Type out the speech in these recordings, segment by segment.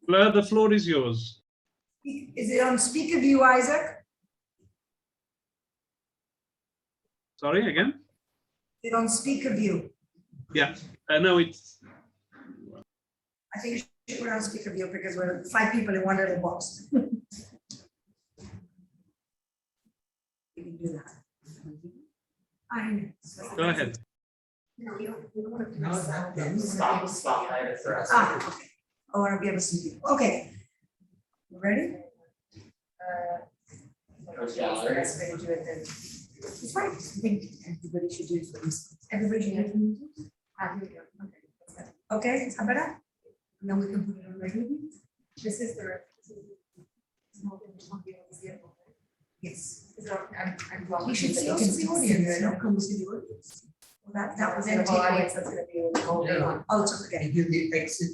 Fleur, the floor is yours. Is it on speaker view, Isaac? Sorry, again? Is it on speaker view? Yeah. No, it's. I think you should put it on speaker view because we're 5 people in one little box. We can do that. I know. Go ahead. Spotlight for us. Ah, okay. I want to be able to see people. Okay. You ready? First gallery. It's fine. I think everybody should do it for themselves. Everybody should do it. Here we go. Okay. Okay, is that better? And then we can put it on regular view. This is the. Yes. You should see also the audience. No, come see the audience. Well, that was The whole audience that's gonna be in the whole day long. Oh, it's okay. And do the exit.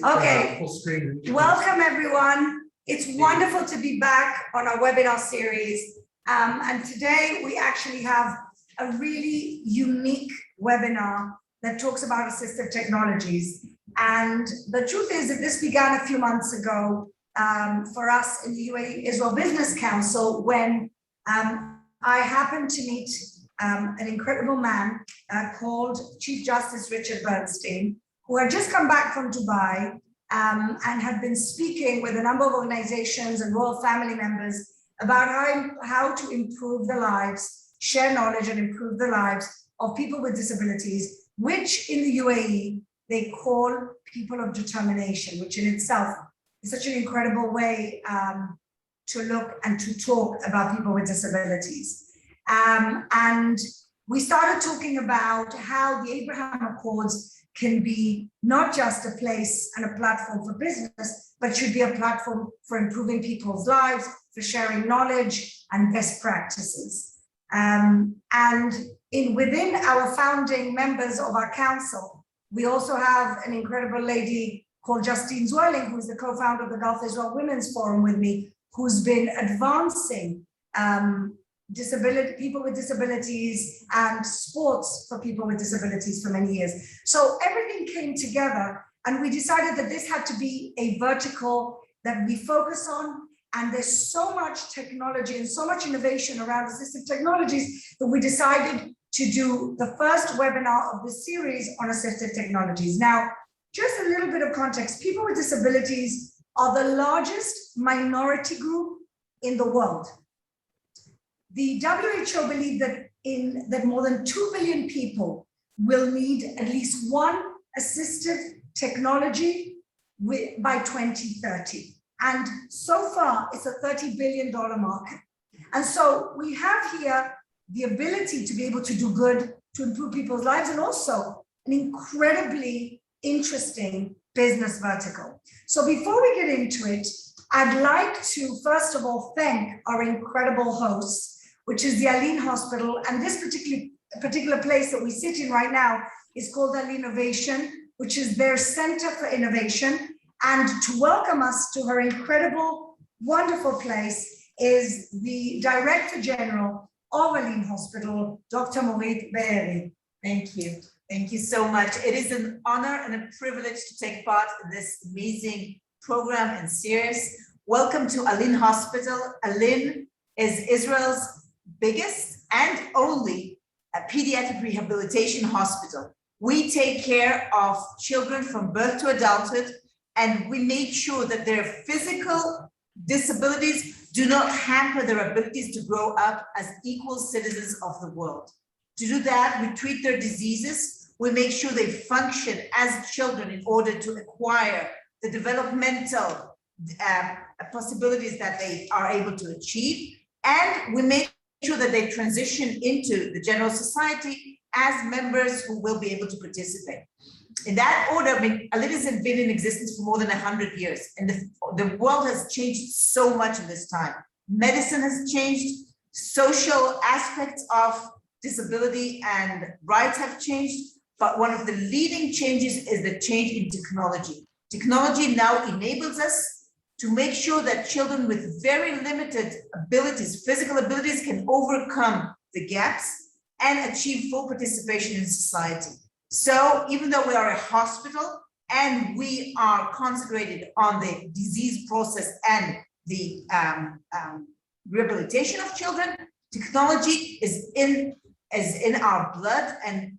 Okay. Full screen. Welcome, everyone. It's wonderful to be back on our webinar series. And today we actually have a really unique webinar that talks about assistive technologies. And the truth is that this began a few months ago for us in the UAE Israel Business Council when I happened to meet an incredible man called Chief Justice Richard Bernstein, who had just come back from Dubai and had been speaking with a number of organizations and royal family members about how to improve the lives, share knowledge and improve the lives of people with disabilities, which in the UAE, they call people of determination, which in itself is such an incredible way to look and to talk about people with disabilities. And we started talking about how the Abraham Accords can be not just a place and a platform for business, but should be a platform for improving people's lives, for sharing knowledge and best practices. And within our founding members of our council, we also have an incredible lady called Justine Zwirling, who's the co-founder of the Gulf Israel Women's Forum with me, who's been advancing people with disabilities and sports for people with disabilities for many years. So everything came together and we decided that this had to be a vertical that we focus on. And there's so much technology and so much innovation around assistive technologies that we decided to do the first webinar of the series on assistive technologies. Now, just a little bit of context, people with disabilities are the largest minority group in the world. The WHO believe that more than 2 billion people will need at least one assistive technology by 2030. And so far, it's a $30 billion market. And so we have here the ability to be able to do good, to improve people's lives, and also an incredibly interesting business vertical. So before we get into it, I'd like to, first of all, thank our incredible hosts, which is the Aline Hospital. And this particular place that we sit in right now is called Aline Innovation, which is their Center for Innovation. And to welcome us to her incredible, wonderful place is the Director General of Aline Hospital, Dr. Morit Be'eri. Thank you. Thank you so much. It is an honor and a privilege to take part in this amazing program and series. Welcome to Aline Hospital. Aline is Israel's biggest and only pediatric rehabilitation hospital. We take care of children from birth to adulthood, and we make sure that their physical disabilities do not hamper their abilities to grow up as equal citizens of the world. To do that, we treat their diseases. We make sure they function as children in order to acquire the developmental possibilities that they are able to achieve. And we make sure that they transition into the general society as members who will be able to participate. In that order, Aline has been in existence for more than 100 years, and the world has changed so much in this time. Medicine has changed, social aspects of disability and rights have changed, but one of the leading changes is the change in technology. Technology now enables us to make sure that children with very limited abilities, physical abilities, can overcome the gaps and achieve full participation in society. So even though we are a hospital and we are concentrated on the disease process and the rehabilitation of children. Technology is in our blood and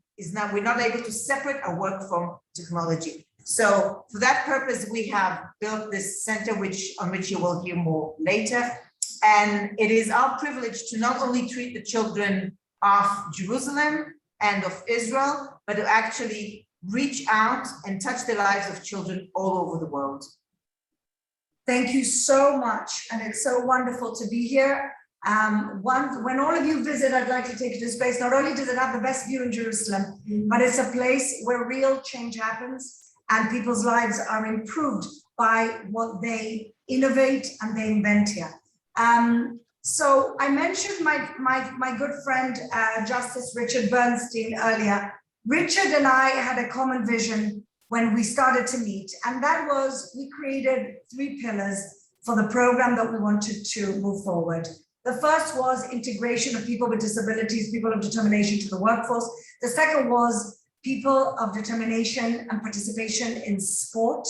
we're not able to separate our work from technology. So for that purpose, we have built this center on which you will hear more later. And it is our privilege to not only treat the children of Jerusalem and of Israel, but to actually reach out and touch the lives of children all over the world. Thank you so much. And it's so wonderful to be here. When all of you visit, I'd like to take you to this place. Not only does it have the best view in Jerusalem, but it's a place where real change happens and people's lives are improved by what they innovate and they invent here. So I mentioned my good friend, Justice Richard Bernstein earlier. Richard and I had a common vision when we started to meet, and that was we created 3 pillars for the program that we wanted to move forward. The first was integration of people with disabilities, people of determination to the workforce. The second was people of determination and participation in sport.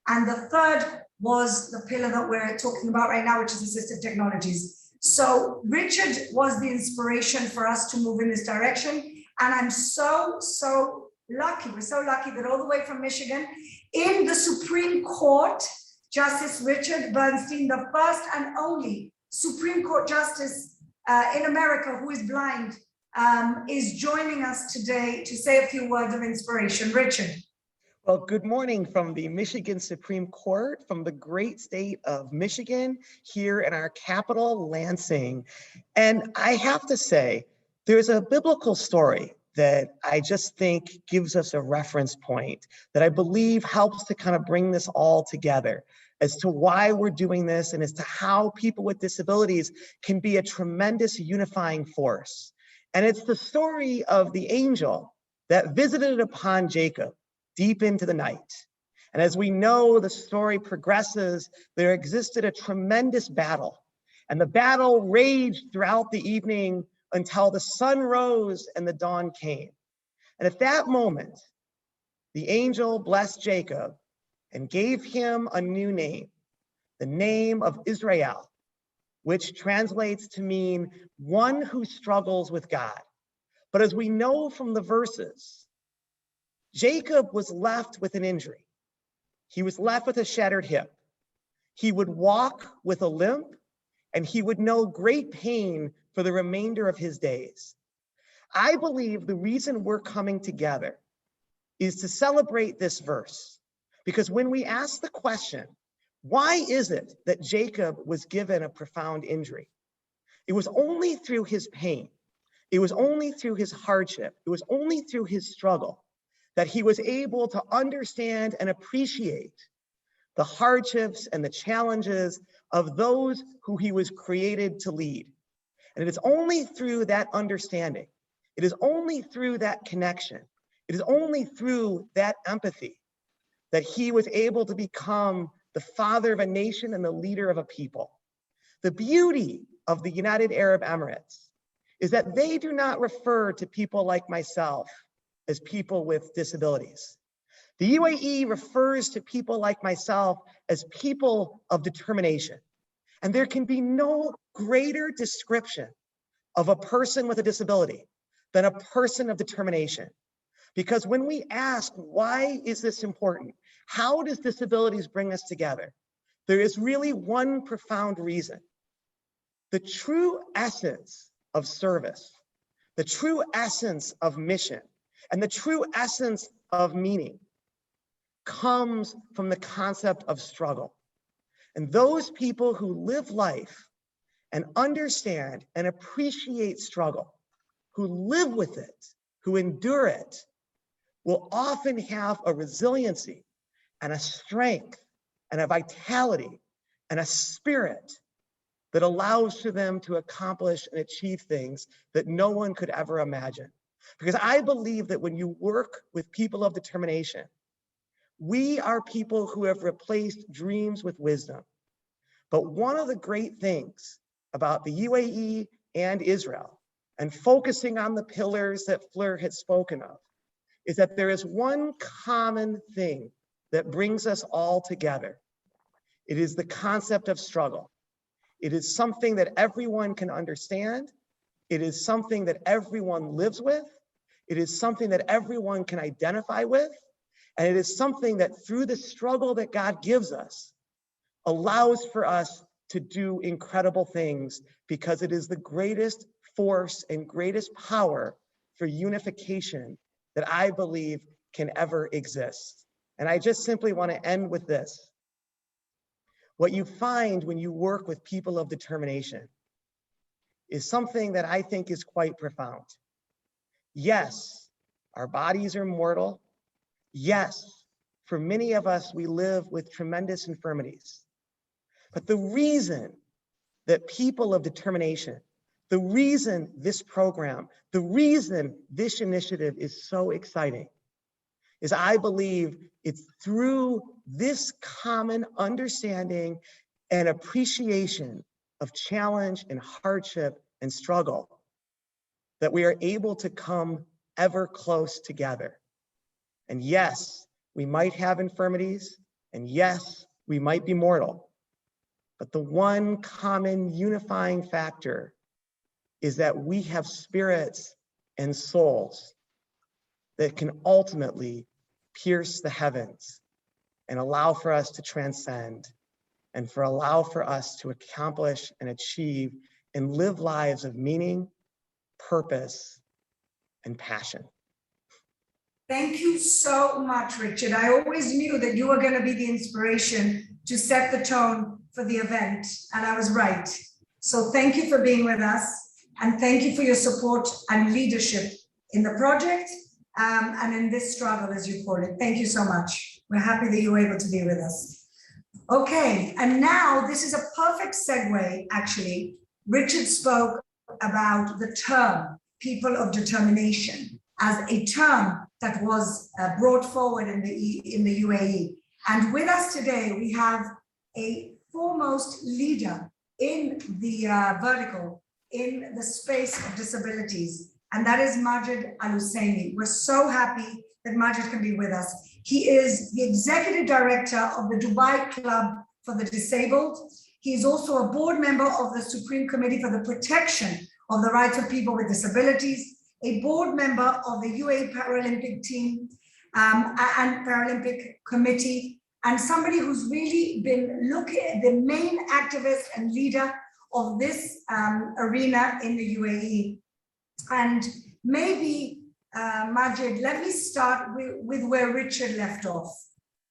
And the third was the pillar that we're talking about right now, which is assistive technologies. So Richard was the inspiration for us to move in this direction. And I'm so lucky, we're so lucky that all the way from Michigan, in the Supreme Court, Justice Richard Bernstein, the first and only Supreme Court Justice in America who is blind, is joining us today to say a few words of inspiration. Richard. Well, good morning from the Michigan Supreme Court, from the great state of Michigan, here in our capital, Lansing. And I have to say, there's a biblical story that I just think gives us a reference point that I believe helps to kind of bring this all together as to why we're doing this and as to how people with disabilities can be a tremendous unifying force. And it's the story of the angel that visited upon Jacob deep into the night. And as we know, the story progresses, there existed a tremendous battle. And the battle raged throughout the evening until the sun rose and the dawn came. And at that moment, the angel blessed Jacob and gave him a new name, the name of Israel, which translates to mean one who struggles with God. But as we know from the verses, Jacob was left with an injury. He was left with a shattered hip. He would walk with a limp, and he would know great pain for the remainder of his days. I believe the reason we're coming together is to celebrate this verse, because when we ask the question, why is it that Jacob was given a profound injury? It was only through his pain. It was only through his hardship. It was only through his struggle that he was able to understand and appreciate the hardships and the challenges of those who he was created to lead. And it is only through that understanding, it is only through that connection, it is only through that empathy that he was able to become the father of a nation and the leader of a people. The beauty of the United Arab Emirates is that they do not refer to people like myself as people with disabilities. The UAE refers to people like myself as people of determination. And there can be no greater description of a person with a disability than a person of determination. Because when we ask, why is this important? How does disabilities bring us together? There is really one profound reason. The true essence of service, the true essence of mission, and the true essence of meaning comes from the concept of struggle. And those people who live life and understand and appreciate struggle, who live with it, who endure it, will often have a resiliency and a strength and a vitality and a spirit that allows for them to accomplish and achieve things that no one could ever imagine. Because I believe that when you work with people of determination, we are people who have replaced dreams with wisdom. But one of the great things about the UAE and Israel, and focusing on the pillars that Fleur had spoken of, is that there is one common thing that brings us all together. It is the concept of struggle. It is something that everyone can understand. It is something that everyone lives with. It is something that everyone can identify with. And it is something that through the struggle that God gives us, allows for us to do incredible things, because it is the greatest force and greatest power for unification that I believe can ever exist. And I just simply want to end with this. What you find when you work with people of determination is something that I think is quite profound. Yes, our bodies are mortal. Yes, for many of us, we live with tremendous infirmities. But the reason that people of determination, the reason this program, the reason this initiative is so exciting is I believe it's through this common understanding and appreciation of challenge and hardship and struggle that we are able to come ever close together. And yes, we might have infirmities, and yes, we might be mortal. But the one common unifying factor is that we have spirits and souls that can ultimately pierce the heavens and allow for us to transcend and allow for us to accomplish and achieve and live lives of meaning, purpose, and passion. Thank you so much, Richard. I always knew that you were going to be the inspiration to set the tone for the event, and I was right. So thank you for being with us, and thank you for your support and leadership in the project and in this struggle, as you call it. Thank you so much. We're happy that you were able to be with us. Okay, and now this is a perfect segue, actually. Richard spoke about the term people of determination as a term that was brought forward in the UAE. And with us today, we have a foremost leader in the vertical, in the space of disabilities, and that is Majid Al-Husseini. We're so happy that Majid can be with us. He is the executive director of the Dubai Club for the Disabled. He is also a board member of the Supreme Committee for the Protection of the Rights of People with Disabilities, a board member of the UAE Paralympic team and Paralympic Committee, and somebody who's really been the main activist and leader of this arena in the UAE. And maybe, Majid, let me start with where Richard left off.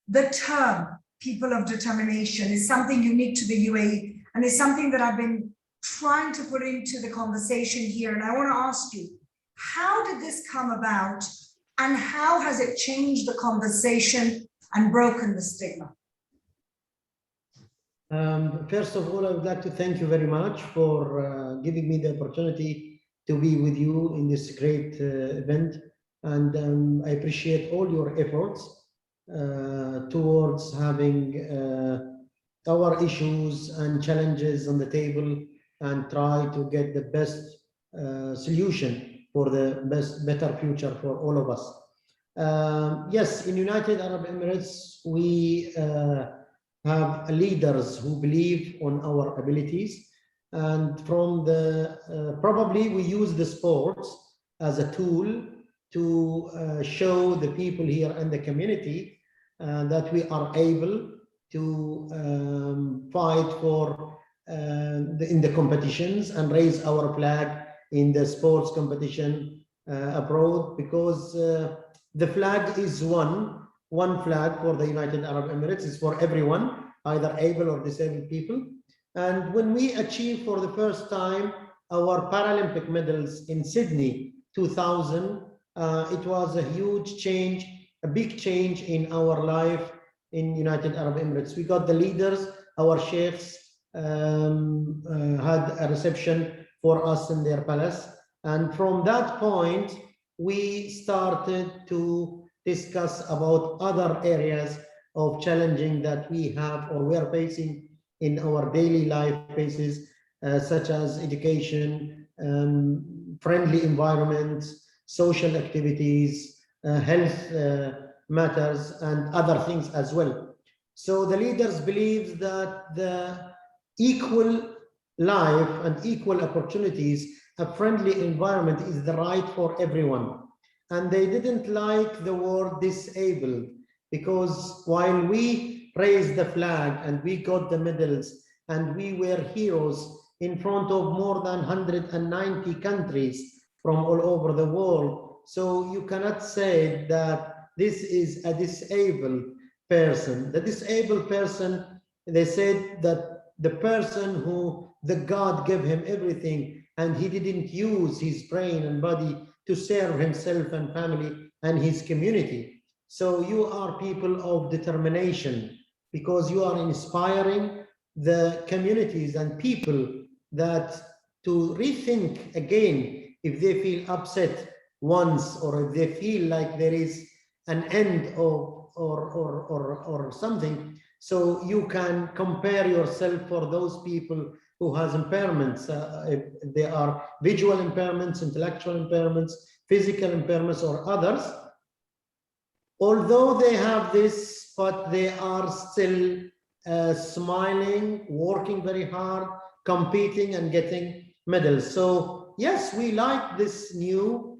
The term people of determination is something unique to the UAE, and is something that I've been trying to put into the conversation here. And I want to ask you, how did this come about, and how has it changed the conversation and broken the stigma? First of all, I would like to thank you very much for giving me the opportunity to be with you in this great event. And I appreciate all your efforts towards having our issues and challenges on the table and try to get the best solution for the better future for all of us. Yes, in United Arab Emirates, we have leaders who believe on our abilities, and from the probably we use the sports as a tool to show the people here and the community that we are able to fight for in the competitions and raise our flag in the sports competition abroad, because the flag is one flag for the United Arab Emirates. Is for everyone, either able or disabled people. And when we achieved for the first time our Paralympic medals in Sydney 2000, it was a huge change, a big change in our life in United Arab Emirates. We got the leaders, our sheikhs had a reception for us in their palace. And from that point, we started to discuss about other areas of challenging that we have or we are facing in our daily life basis, such as education, friendly environments, social activities, health matters and other things as well. So the leaders believe that the equal life and equal opportunities, a friendly environment is the right for everyone. And they didn't like the word disabled, because while we raised the flag and we got the medals and we were heroes in front of more than 190 countries from all over the world, so you cannot say that this is a disabled person. The disabled person, they said that the person who the God gave him everything and he didn't use his brain and body to serve himself and family and his community. So you are people of determination, because you are inspiring the communities and people that to rethink again if they feel upset once, or if they feel like there is an end of or something. So you can compare yourself for those people who has impairments. If they are visual impairments, intellectual impairments, physical impairments, or others. Although they have this, but they are still smiling, working very hard, competing and getting medals. So yes, we like this new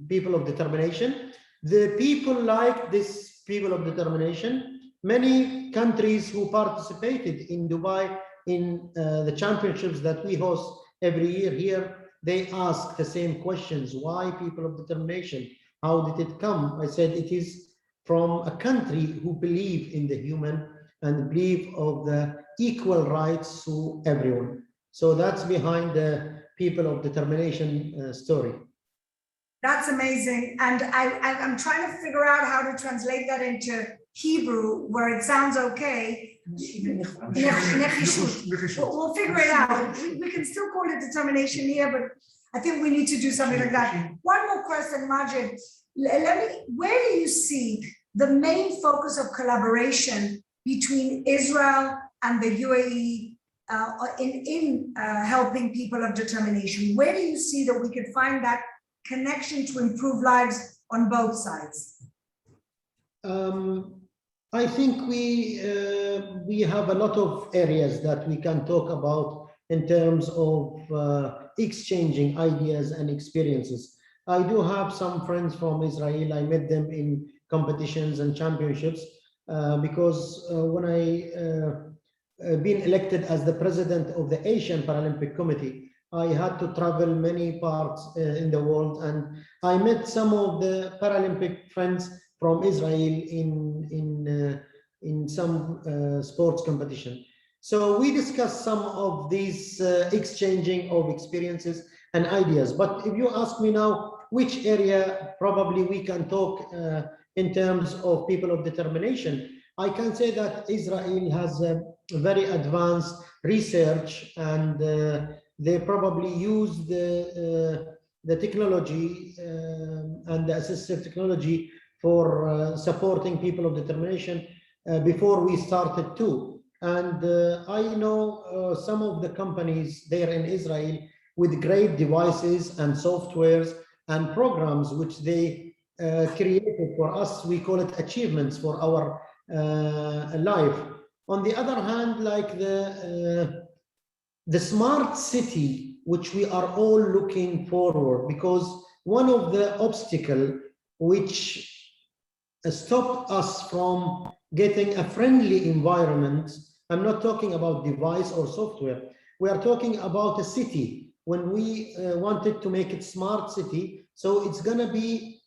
people of determination. The people like this people of determination. Many countries who participated in Dubai in the championships that we host every year here, they ask the same questions. Why people of determination? How did it come? I said it is from a country who believe in the human and believe of the equal rights to everyone. So that's behind the people of determination story. That's amazing. And I'm trying to figure out how to translate that into Hebrew, where it sounds okay. We'll figure it out. We can still call it determination here, but I think we need to do something like that. One more question, Majid. Where do you see the main focus of collaboration between Israel and the UAE in helping people of determination? Where do you see that we could find that connection to improve lives on both sides? I think we have a lot of areas that we can talk about in terms of exchanging ideas and experiences. I do have some friends from Israel. I met them in competitions and championships because when I been elected as the president of the Asian Paralympic Committee, I had to travel many parts in the world, and I met some of the Paralympic friends from Israel in some sports competition. So we discussed some of these exchanging of experiences and ideas. But if you ask me now, which area probably we can talk in terms of people of determination, I can say that Israel has a very advanced research, and they probably use the technology and the assistive technology for supporting people of determination before we started too. And I know some of the companies there in Israel with great devices and softwares and programs which they created for us. We call it achievements for our life. On the other hand, like the smart city, which we are all looking forward, because one of the obstacles which stopped us from getting a friendly environment, I'm not talking about device or software, we are talking about a city. When we wanted to make it smart city, so it's gonna be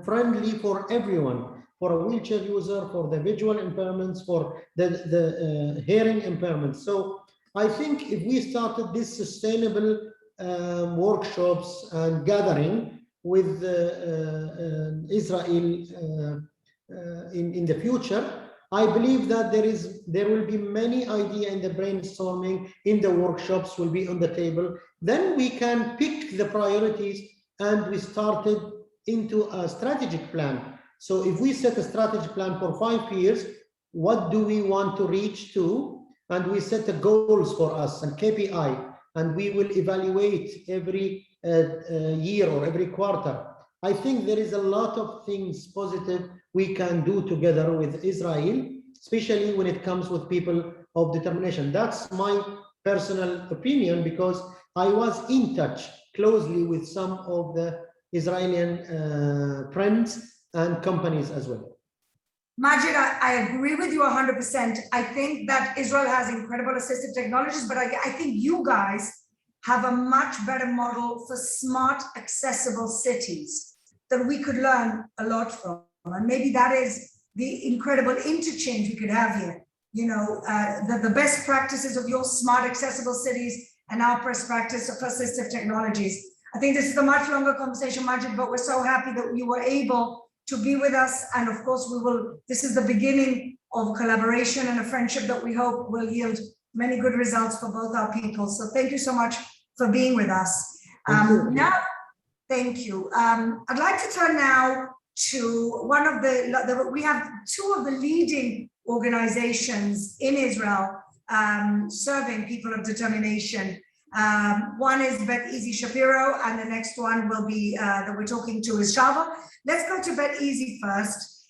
friendly for everyone, for a wheelchair user, for the visual impairments, for the hearing impairments. So I think if we started this sustainable workshops and gathering with Israel in the future, I believe that there will be many ideas in the brainstorming, in the workshops will be on the table. Then we can pick the priorities, and we started into a strategic plan. So if we set a strategic plan for 5 years, what do we want to reach to? And we set the goals for us and KPI, and we will evaluate every year or every quarter. I think there is a lot of things positive we can do together with Israel, especially when it comes with people of determination. That's my personal opinion, because I was in touch closely with some of the Israeli friends and companies as well. Majid, I agree with you 100%. I think that Israel has incredible assistive technologies, but I think you guys have a much better model for smart, accessible cities that we could learn a lot from. And maybe that is the incredible interchange we could have here. You know, the best practices of your smart, accessible cities and our best practice of assistive technologies. I think this is a much longer conversation, Majid, but we're so happy that you were able to be with us. And of course, this is the beginning of collaboration and a friendship that we hope will yield many good results for both our people. So thank you so much for being with us. Thank you. I'd like to turn now to one of we have two of the leading organizations in Israel serving people of determination. One is Bet Easy Shapiro, and the next one will be that we're talking to is Shava. Let's go to Bet Easy first,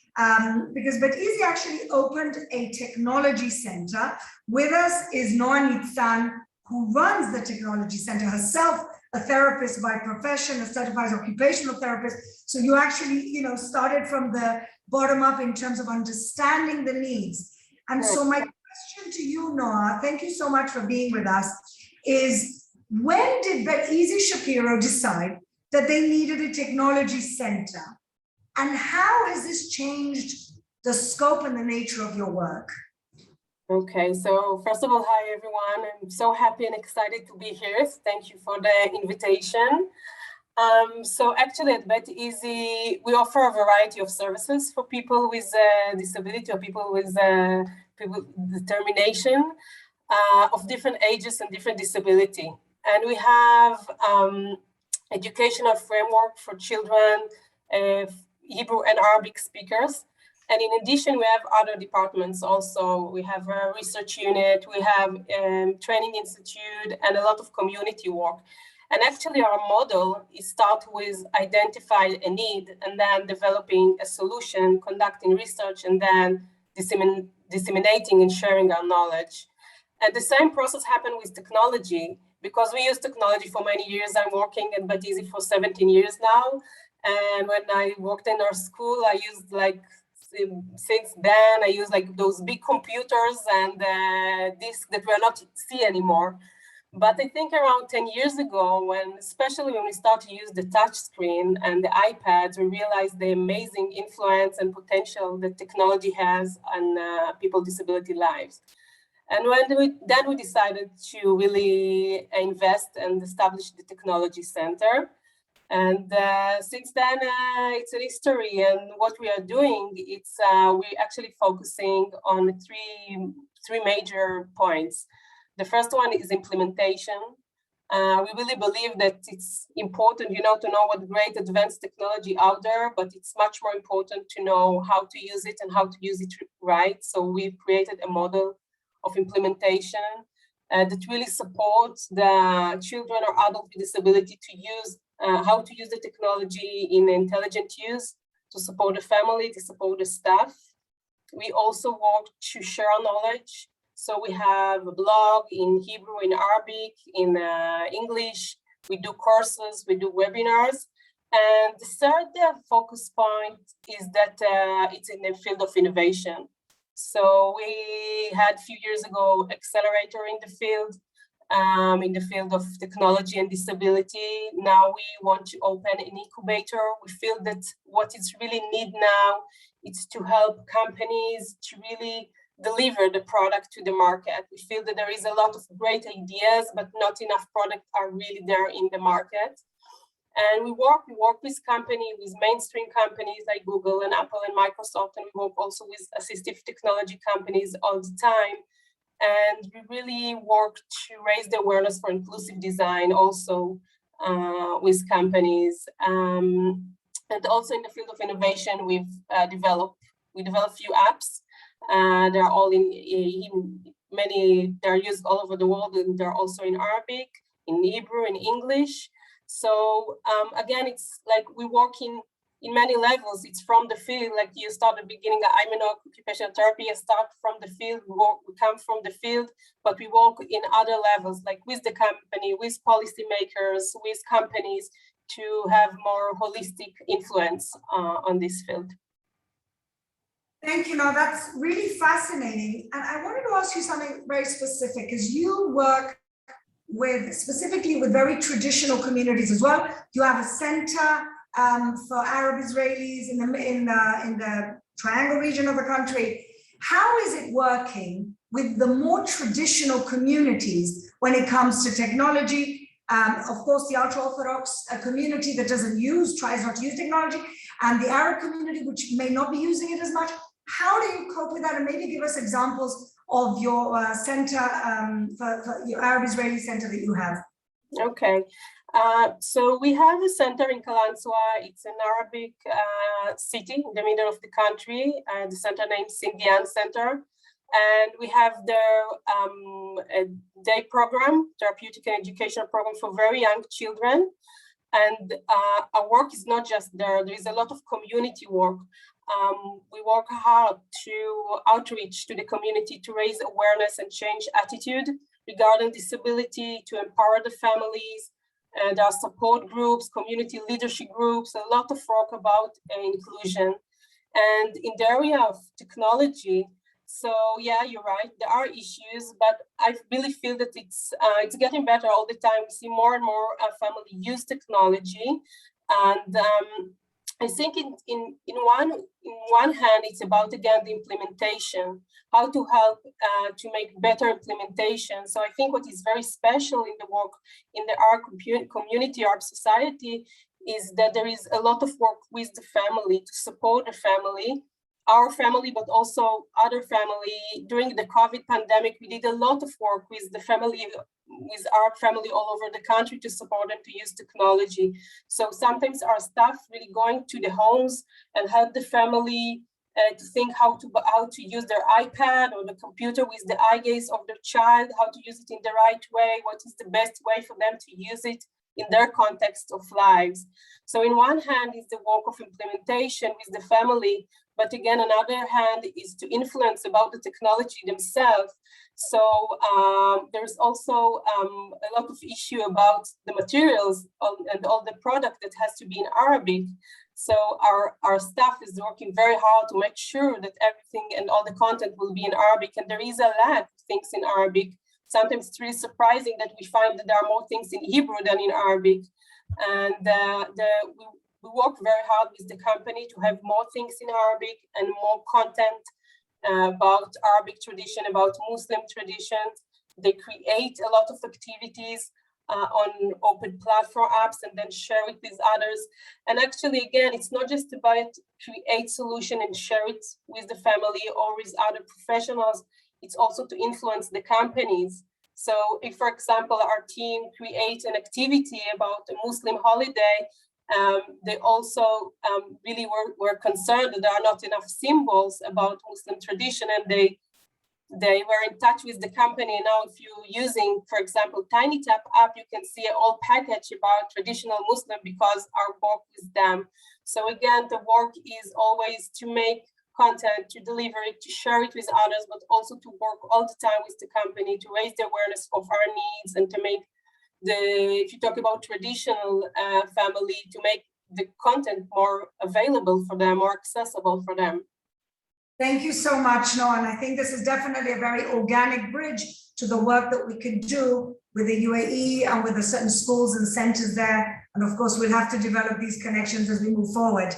because Bet Easy actually opened a technology center. With us is Noah Nitzan, who runs the technology center herself, a therapist by profession, a certified occupational therapist. So you actually, you know, started from the bottom up in terms of understanding the needs. And so my question to you, Noah, thank you so much for being with us, is when did Bet Easy Shapiro decide that they needed a technology center? And how has this changed the scope and the nature of your work? Okay, so first of all, hi everyone. I'm so happy and excited to be here. Thank you for the invitation. So actually at Bet Easy, we offer a variety of services for people with disability or people with determination of different ages and different disability. And we have educational framework for children, Hebrew and Arabic speakers. And in addition, we have other departments also. We have a research unit, we have training institute, and a lot of community work. And actually our model is start with identifying a need and then developing a solution, conducting research, and then disseminating and sharing our knowledge. And the same process happened with technology, because we use technology for many years. I'm working at Bet Easy for 17 years now. And when I worked in our school, I used since then, I use those big computers and discs that we're not see anymore. But I think around 10 years ago, especially when we start to use the touch screen and the iPads, we realized the amazing influence and potential that technology has on people's disability lives. And then we decided to really invest and establish the technology center. And since then, it's an history. And what we are doing, we're actually focusing on three major points. The first one is implementation. We really believe that it's important, to know what great advanced technology out there, but it's much more important to know how to use it and how to use it right. So we've created a model of implementation that really supports the children or adults with disability to use how to use the technology in intelligent use, to support the family, to support the staff. We also work to share knowledge. So we have a blog in Hebrew, in Arabic, in English. We do courses, we do webinars. And the third focus point is that it's in the field of innovation. So we had a few years ago accelerator in the field of technology and disability. Now we want to open an incubator. We feel that what is really need now is to help companies to really deliver the product to the market. We feel that there is a lot of great ideas, but not enough products are really there in the market. And we work with with mainstream companies like Google and Apple and Microsoft, and we work also with assistive technology companies all the time. And we really work to raise the awareness for inclusive design also with companies. And also in the field of innovation, we developed a few apps. They're all they're used all over the world, and they're also in Arabic, in Hebrew, in English. So again, it's like we work in many levels. It's from the field, like you start at the beginning, I'm in occupational therapy, I start from the field, we come from the field, but we work in other levels, like with the company, with policymakers, with companies, to have more holistic influence on this field. Thank you. Now that's really fascinating. And I wanted to ask you something very specific, because you work specifically with very traditional communities as well. You have a center for Arab Israelis in the Triangle region of the country. How is it working with the more traditional communities when it comes to technology? Of course, the ultra-Orthodox community that tries not to use technology, and the Arab community, which may not be using it as much. How do you cope with that? And maybe give us examples of your center, for your Arab Israeli center that you have. Okay, so we have a center in Kalansoa. It's an Arabic city in the middle of the country. The center name is Sindian Center. And we have a day program, therapeutic and educational program for very young children. And our work is not just there. There is a lot of community work. We work hard to outreach to the community to raise awareness and change attitude regarding disability, to empower the families. There are support groups, community leadership groups, a lot of work about inclusion. And in the area of technology, so yeah, you're right, there are issues, but I really feel that it's getting better all the time. We see more and more family use technology. And I think in one hand, it's about, again, the implementation, how to help to make better implementation. So I think what is very special in the work in the art community, art society, is that there is a lot of work with the family to support the family, our family, but also other family. During the COVID pandemic, we did a lot of work with the family, with our family all over the country to support them to use technology. So sometimes our staff really going to the homes and help the family to think how to use their iPad or the computer with the eye gaze of their child, how to use it in the right way, what is the best way for them to use it in their context of lives. So in one hand is the work of implementation with the family, but again, another hand is to influence about the technology themselves. So there's also a lot of issue about the materials and all the product that has to be in Arabic. So our staff is working very hard to make sure that everything and all the content will be in Arabic, and there is a lack of things in Arabic. Sometimes it's really surprising that we find that there are more things in Hebrew than in Arabic. And we work very hard with the company to have more things in Arabic and more content about Arabic tradition, about Muslim traditions. They create a lot of activities on open platform apps and then share it with others. And actually, again, it's not just about create solution and share it with the family or with other professionals. It's also to influence the companies. So if, for example, our team creates an activity about a Muslim holiday, they also really were concerned that there are not enough symbols about Muslim tradition, and they were in touch with the company. Now, if you're using, for example, TinyTap app, you can see a whole package about traditional Muslim because our work with them. So again, the work is always to make content, to deliver it, to share it with others, but also to work all the time with the company to raise the awareness of our needs and to make if you talk about traditional family, to make the content more available for them, more accessible for them. Thank you so much, Noah. And I think this is definitely a very organic bridge to the work that we could do with the UAE and with the certain schools and centers there. And of course, we'll have to develop these connections as we move forward.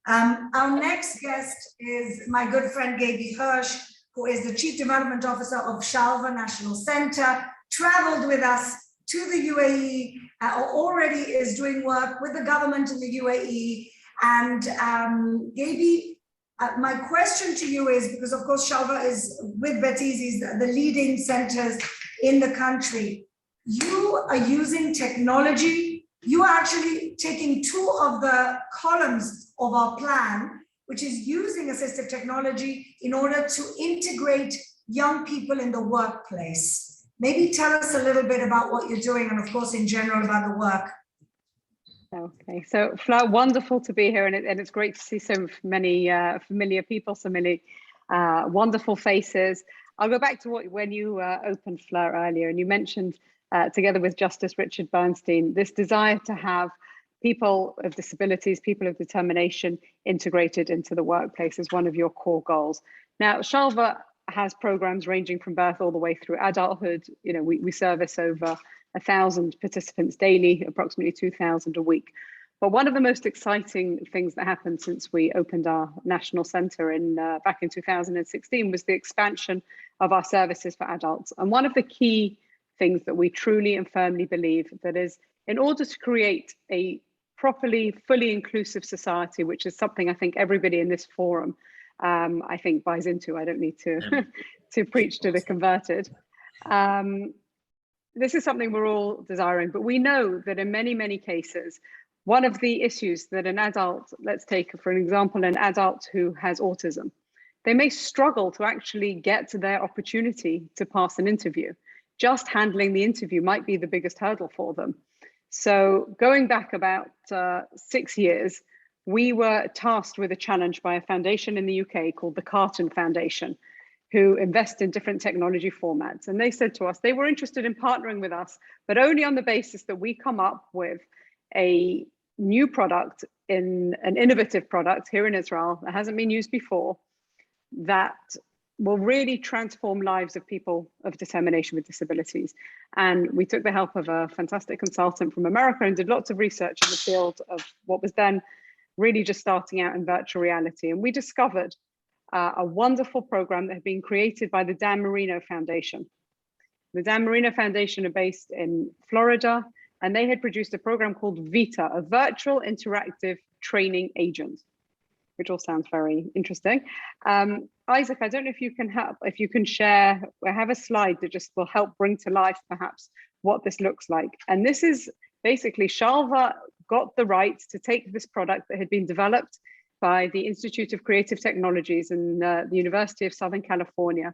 Our next guest is my good friend, Gaby Hirsch, who is the Chief Development Officer of Shalva National Center, traveled with us to the UAE, already is doing work with the government in the UAE. And Gaby, my question to you is, because of course Shalva is with Betizi's, the leading centers in the country. You are using technology. You are actually taking two of the columns of our plan, which is using assistive technology in order to integrate young people in the workplace. Maybe tell us a little bit about what you're doing and of course in general about the work. Okay, so Fleur, wonderful to be here, and it's great to see so many familiar people, so many wonderful faces. I'll go back to when you opened Fleur earlier, and you mentioned, together with Justice Richard Bernstein, this desire to have people of disabilities, people of determination integrated into the workplace as one of your core goals. Now, Shalva has programs ranging from birth all the way through adulthood. You know, we service over 1,000 participants daily, approximately 2,000 a week. But one of the most exciting things that happened since we opened our national center back in 2016 was the expansion of our services for adults. And one of the key things that we truly and firmly believe that is, in order to create a properly, fully inclusive society, which is something I think everybody in this forum, I think, buys into. I don't need to, to preach to the converted. This is something we're all desiring, but we know that in many, many cases, one of the issues that an adult, let's take for an example, an adult who has autism, they may struggle to actually get to their opportunity to pass an interview. Just handling the interview might be the biggest hurdle for them. So going back about 6 years, we were tasked with a challenge by a foundation in the UK called the Carton Foundation, who invest in different technology formats. And they said to us, they were interested in partnering with us, but only on the basis that we come up with a new product, in an innovative product here in Israel that hasn't been used before, that will really transform lives of people of determination with disabilities. And we took the help of a fantastic consultant from America and did lots of research in the field of what was then really just starting out in virtual reality. And we discovered a wonderful program that had been created by the Dan Marino Foundation. The Dan Marino Foundation are based in Florida, and they had produced a program called VITA, a virtual interactive training agent, which all sounds very interesting. Isaac, I don't know if you can help, if you can share, I have a slide that just will help bring to life perhaps what this looks like. And this is basically, Shalva got the rights to take this product that had been developed by the Institute of Creative Technologies in the University of Southern California.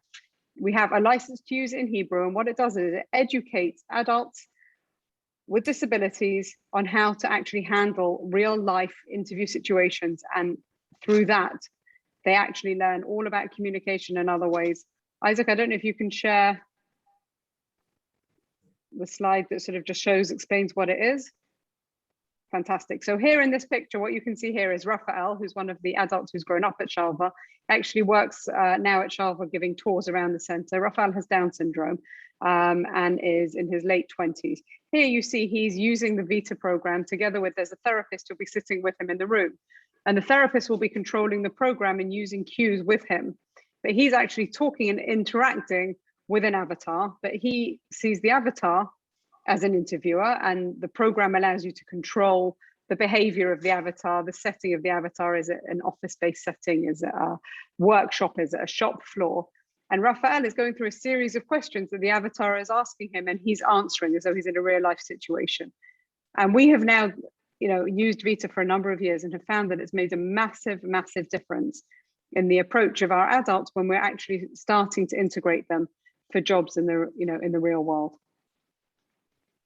We have a license to use it in Hebrew, and what it does is it educates adults with disabilities on how to actually handle real life interview situations. And through that, they actually learn all about communication in other ways. Isaac, I don't know if you can share the slide that sort of just explains what it is. Fantastic. So here in this picture, what you can see here is Raphael, who's one of the adults who's grown up at Shalva, actually works now at Shalva giving tours around the center. Raphael has Down syndrome and is in his late 20s. Here you see he's using the VITA program together with, there's a therapist who'll be sitting with him in the room. And the therapist will be controlling the program and using cues with him. But he's actually talking and interacting with an avatar, but he sees the avatar as an interviewer, and the program allows you to control the behavior of the avatar. The setting of the avatar, is it an office-based setting, is it a workshop, is it a shop floor? And Raphael is going through a series of questions that the avatar is asking him, and he's answering as though he's in a real life situation. And we have now, used VITA for a number of years and have found that it's made a massive, massive difference in the approach of our adults when we're actually starting to integrate them for jobs in the, in the real world.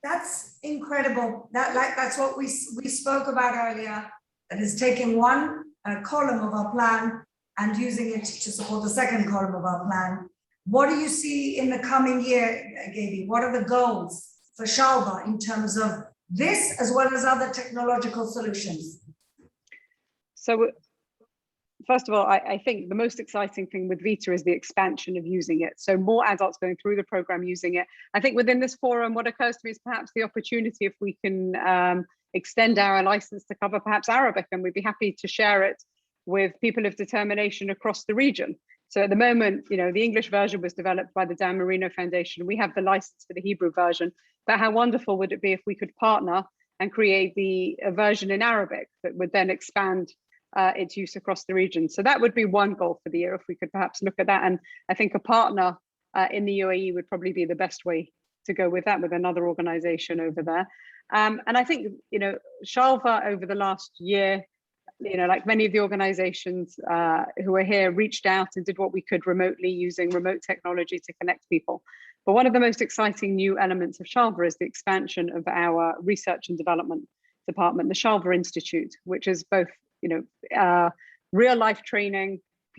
That's incredible. That's what we spoke about earlier. That is taking one column of our plan and using it to support the second column of our plan. What do you see in the coming year, Gaby? What are the goals for Shalva in terms of this as well as other technological solutions? So first of all, I think the most exciting thing with VITA is the expansion of using it. So more adults going through the program using it. I think within this forum, what occurs to me is perhaps the opportunity if we can extend our license to cover perhaps Arabic, and we'd be happy to share it with people of determination across the region. So at the moment, the English version was developed by the Dan Marino Foundation. We have the license for the Hebrew version, but how wonderful would it be if we could partner and create a version in Arabic that would then expand its use across the region. So that would be one goal for the year, if we could perhaps look at that. And I think a partner in the UAE would probably be the best way to go with that, with another organization over there. And I think, Shalva over the last year, like many of the organizations who are here, reached out and did what we could remotely using remote technology to connect people. But one of the most exciting new elements of Shalva is the expansion of our research and development department, the Shalva Institute, which is both, real life training,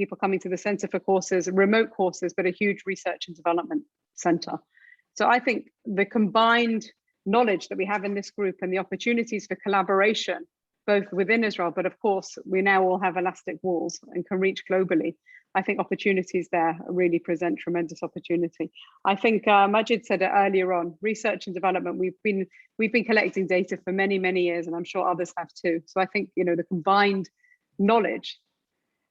people coming to the Center for Courses, remote courses, but a huge research and development center. So I think the combined knowledge that we have in this group and the opportunities for collaboration, both within Israel, but of course, we now all have elastic walls and can reach globally. I think opportunities there really present tremendous opportunity. I think Majid said it earlier on, research and development, we've been collecting data for many, many years, and I'm sure others have too. So I think, the combined knowledge,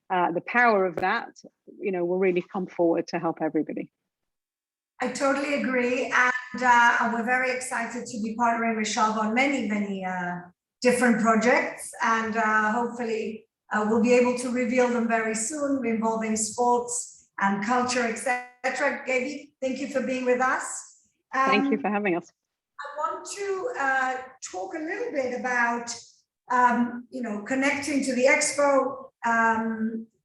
the power of that, will really come forward to help everybody. I totally agree. And we're very excited to be partnering with Shalva on many, many different projects. And hopefully we'll be able to reveal them very soon, involving sports and culture, etc. Gaby, thank you for being with us. Thank you for having us. I want to talk a little bit about, connecting to the Expo,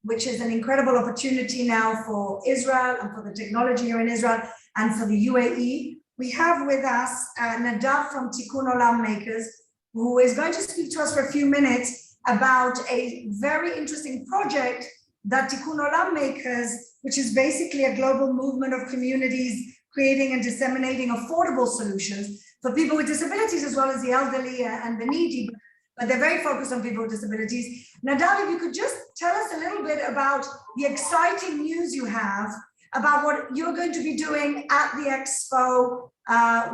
which is an incredible opportunity now for Israel and for the technology here in Israel and for the UAE. We have with us Nadav from Tikkun Olam Makers, who is going to speak to us for a few minutes about a very interesting project that Tikkun Olam Makers, which is basically a global movement of communities creating and disseminating affordable solutions for people with disabilities as well as the elderly and the needy, but they're very focused on people with disabilities. Nadav, if you could just tell us a little bit about the exciting news you have about what you're going to be doing at the Expo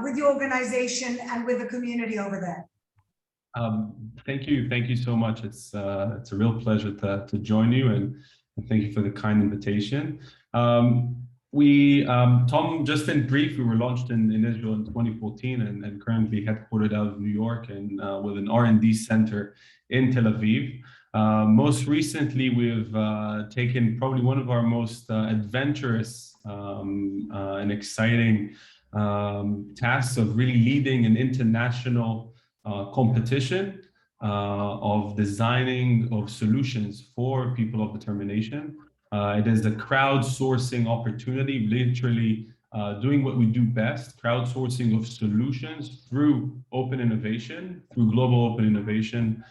with your organization and with the community over there. Thank you so much. It's a real pleasure to join you, and thank you for the kind invitation. Tom, just in brief, we were launched in Israel in 2014 and currently headquartered out of New York and with an R&D center in Tel Aviv. Most recently, we've taken probably one of our most adventurous and exciting tasks of really leading an international competition of designing of solutions for people of determination. It is a crowdsourcing opportunity, literally doing what we do best, crowdsourcing of solutions through open innovation, through global open innovation,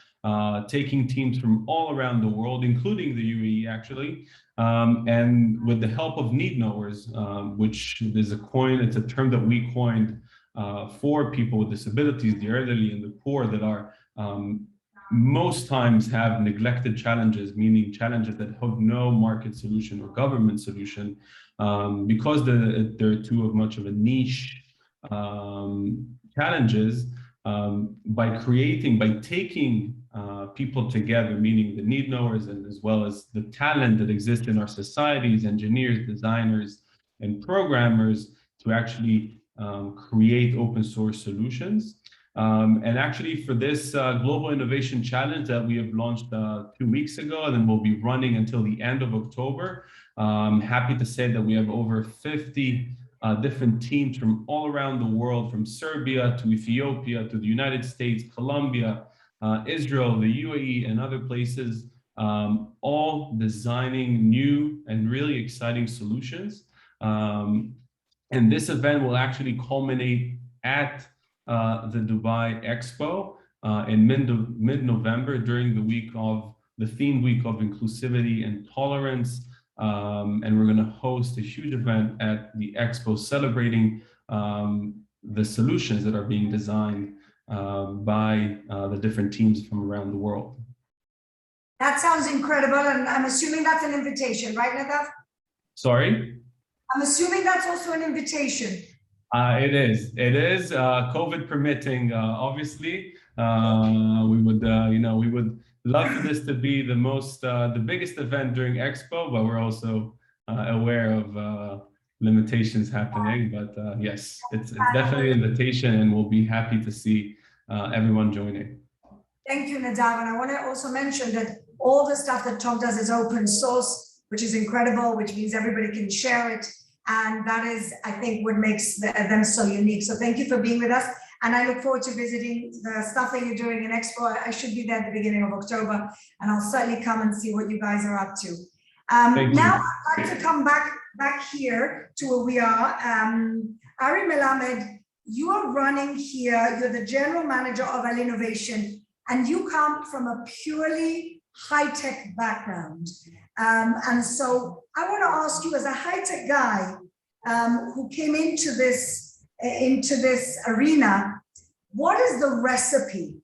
taking teams from all around the world, including the UAE actually, and with the help of need knowers, which is it's a term that we coined for people with disabilities, the elderly and the poor that are most times have neglected challenges, meaning challenges that have no market solution or government solution, because they're too much of a niche challenges. By taking people together, meaning the need knowers and as well as the talent that exists in our societies, engineers, designers, and programmers, to actually create open source solutions. And actually for this Global Innovation Challenge that we have launched 2 weeks ago, and then we'll be running until the end of October, I'm happy to say that we have over 50 different teams from all around the world, from Serbia to Ethiopia to the United States, Colombia, Israel, the UAE, and other places, all designing new and really exciting solutions. And this event will actually culminate at the Dubai Expo in mid-November during the themed week of inclusivity and tolerance. And we're going to host a huge event at the Expo celebrating the solutions that are being designed by the different teams from around the world. That sounds incredible, and I'm assuming that's an invitation, right, Nadav? Sorry? I'm assuming that's also an invitation. It is. COVID permitting, obviously. We would love for this to be the biggest event during Expo, but we're also aware of limitations happening. But yes, it's definitely an invitation, and we'll be happy to see everyone joining. Thank you, Nadav. And I want to also mention that all the stuff that Tom does is open source, which is incredible, which means everybody can share it. And that is, I think, what makes them so unique. So thank you for being with us. And I look forward to visiting the stuff that you're doing in Expo. I should be there at the beginning of October, and I'll certainly come and see what you guys are up to. Now I'd like to come back here to where we are. Ari Melamed, you are running here. You're the general manager of Al Innovation and you come from a purely high-tech background. And so I want to ask you, as a high-tech guy who came into this arena, what is the recipe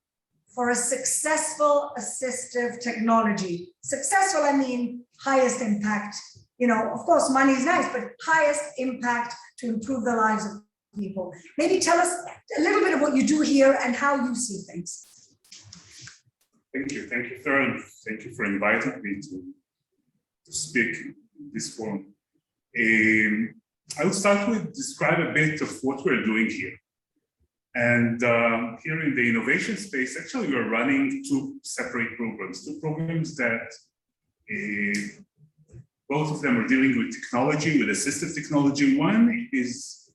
for a successful assistive technology? Successful, I mean, highest impact. You know, of course, money is nice, but highest impact to improve the lives of people. Maybe tell us a little bit of what you do here and how you see things. Thank you, Farron. Thank you for inviting me to speak in this forum. I will start with describe a bit of what we're doing here. And here in the innovation space, actually, we're running two separate programs, that both of them are dealing with technology, with assistive technology. One is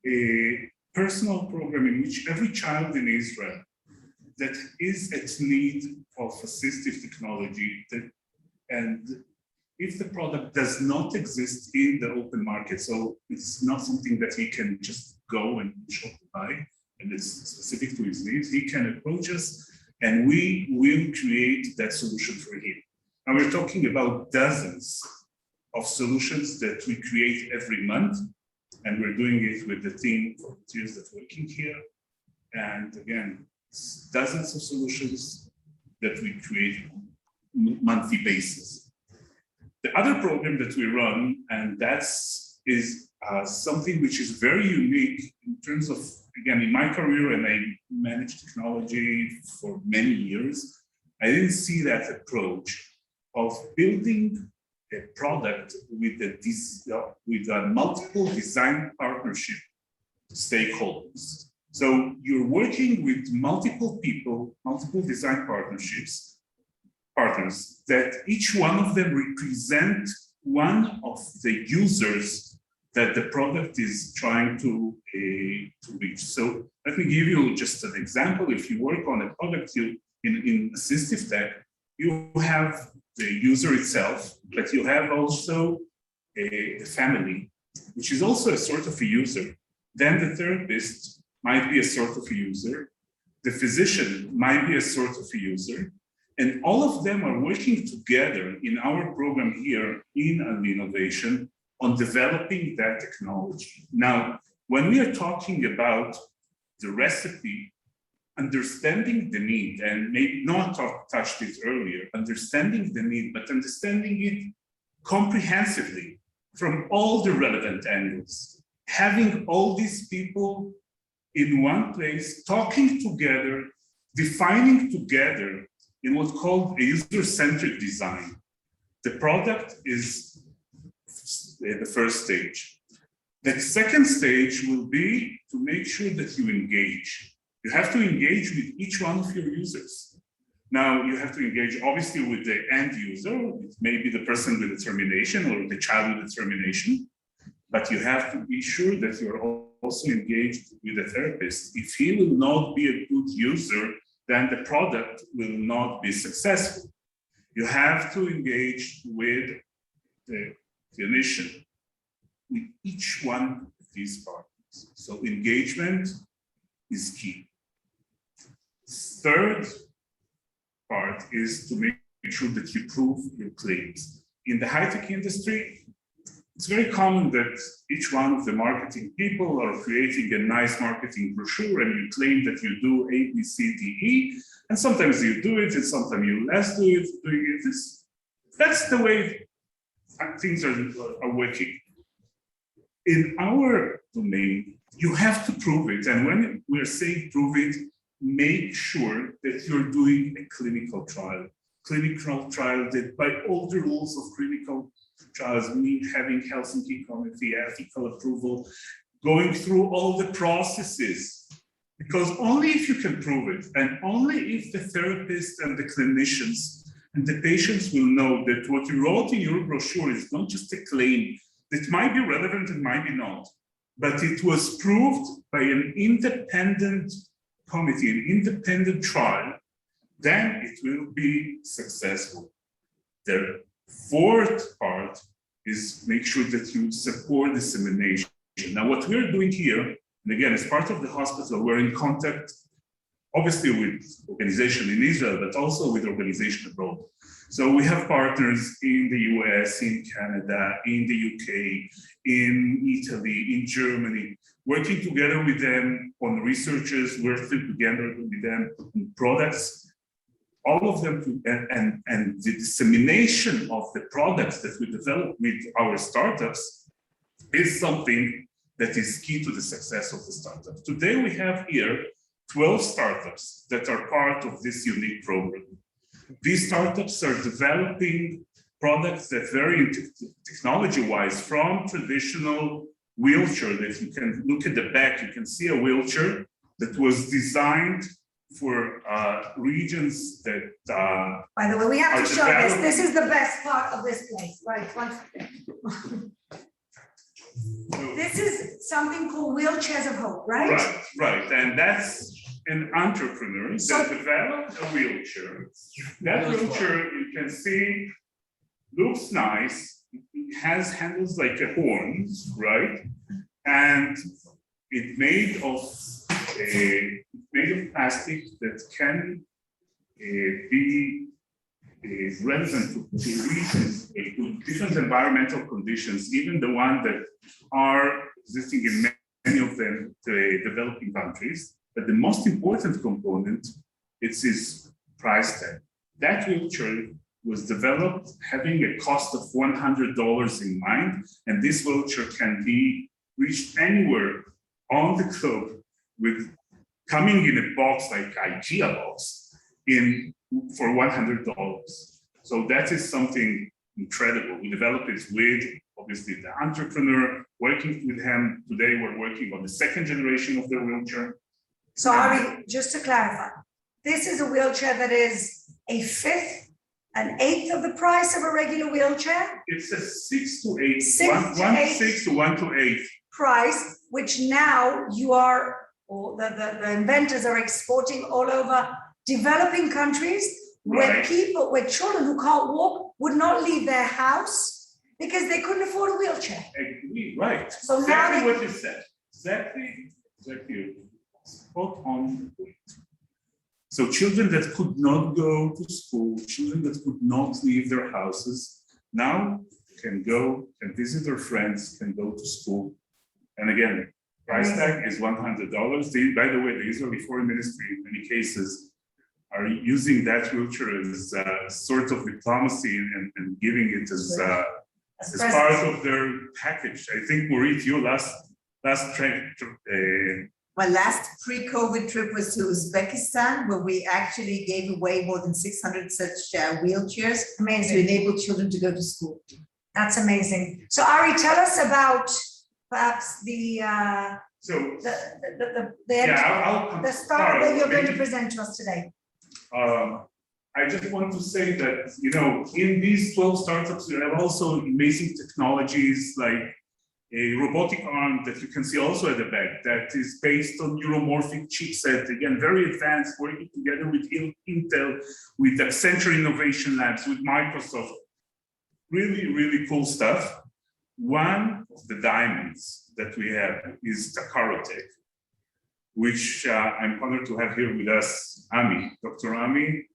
a personal program in which every child in Israel that is at need of assistive technology, and if the product does not exist in the open market, so it's not something that he can just go and shop to buy, and it's specific to his needs, he can approach us and we will create that solution for him. And we're talking about dozens of solutions that we create every month, and we're doing it with the team of volunteers that are working here. And again, it's dozens of solutions that we create on a monthly basis. The other program that we run, and is something which is very unique in terms of, again, in my career, and I managed technology for many years, I didn't see that approach of building a product with a multiple design partnership stakeholders. So you're working with multiple people, multiple design partners, that each one of them represent one of the users that the product is trying to reach. So let me give you just an example. If you work on a product in assistive tech, you have the user itself, but you have also a family, which is also a sort of a user. Then the therapist might be a sort of a user. The physician might be a sort of a user. And all of them are working together in our program here in Innovation on developing that technology. Now, when we are talking about the recipe, understanding the need, and maybe not touched it earlier, understanding the need, but understanding it comprehensively from all the relevant angles, having all these people in one place, talking together, defining together in what's called a user-centric design. The product is the first stage. The second stage will be to make sure that you engage. You have to engage with each one of your users. Now, you have to engage obviously with the end user, it may be the person with determination or the child with determination, but you have to be sure that you're also engaged with the therapist. If he will not be a good user, then the product will not be successful. You have to engage with the clinician, with each one of these partners. So engagement is key. Third part is to make sure that you prove your claims. In the high-tech industry, it's very common that each one of the marketing people are creating a nice marketing brochure and you claim that you do A, B, C, D, E, and sometimes you do it and sometimes you less do it, doing it. That's the way things are working. In our domain, you have to prove it. And when we're saying prove it, make sure that you're doing a clinical trial that by all the rules of clinical trials, having Helsinki Committee, ethical approval, going through all the processes. Because only if you can prove it, and only if the therapist and the clinicians and the patients will know that what you wrote in your brochure is not just a claim that might be relevant and might be not, but it was proved by an independent committee, an independent trial, then it will be successful. The fourth part is make sure that you support dissemination. Now, what we're doing here, and again, as part of the hospital, we're in contact obviously with organization in Israel, but also with organization abroad. So we have partners in the US, in Canada, in the UK, in Italy, in Germany, working together with them on researchers, working together with them on products, all of them, and the dissemination of the products that we develop with our startups is something that is key to the success of the startup. Today we have here 12 startups that are part of this unique program. These startups are developing products that vary technology-wise from traditional wheelchair that you can look at the back, you can see a wheelchair that was designed for regions that By the way, we have to are show this. developing. This is the best part of this place. Right, one second. This is something called Wheelchairs of Hope, right? Right, and that's an entrepreneur that developed a wheelchair. That wheelchair, you can see, looks nice. It has handles like a horn, right? And it's made of plastic that can be relevant to regions, to different environmental conditions, even the ones that are existing in many of the developing countries. But the most important component, it's its price tag. That wheelchair was developed having a cost of $100 in mind, and this wheelchair can be reached anywhere on the globe with coming in a box like IKEA box for $100. So that is something incredible. We developed it with obviously the entrepreneur, working with him. Today we're working on the second generation of the wheelchair. So Ari, just to clarify, this is a wheelchair that is a fifth, an eighth of the price of a regular wheelchair? It's a 6 to 8, 6 to 1 to 8 price, which now you are, or the inventors are exporting all over developing countries where people, where children who can't walk would not leave their house because they couldn't afford a wheelchair. Right. So exactly now what you said. Exactly. Spot on. So children that could not go to school, children that could not leave their houses, now can go, can visit their friends, can go to school. And again, price tag is $100. By the way, the Israeli Foreign Ministry in many cases are using that wheelchair as sort of diplomacy and giving it as part of their package. I think Maureen, your last my last pre-COVID trip was to Uzbekistan, where we actually gave away more than 600 such wheelchairs to enable children to go to school. That's amazing. So Ari, tell us about perhaps the startup that you're going to present to us today. I just want to say that, you know, in these 12 startups, there are also amazing technologies like a robotic arm that you can see also at the back that is based on neuromorphic chipset, again, very advanced, working together with Intel, with Accenture Innovation Labs, with Microsoft. Really, really cool stuff. One of the diamonds that we have is Takarotech, which I'm honored to have here with us, Ami, Dr. Ami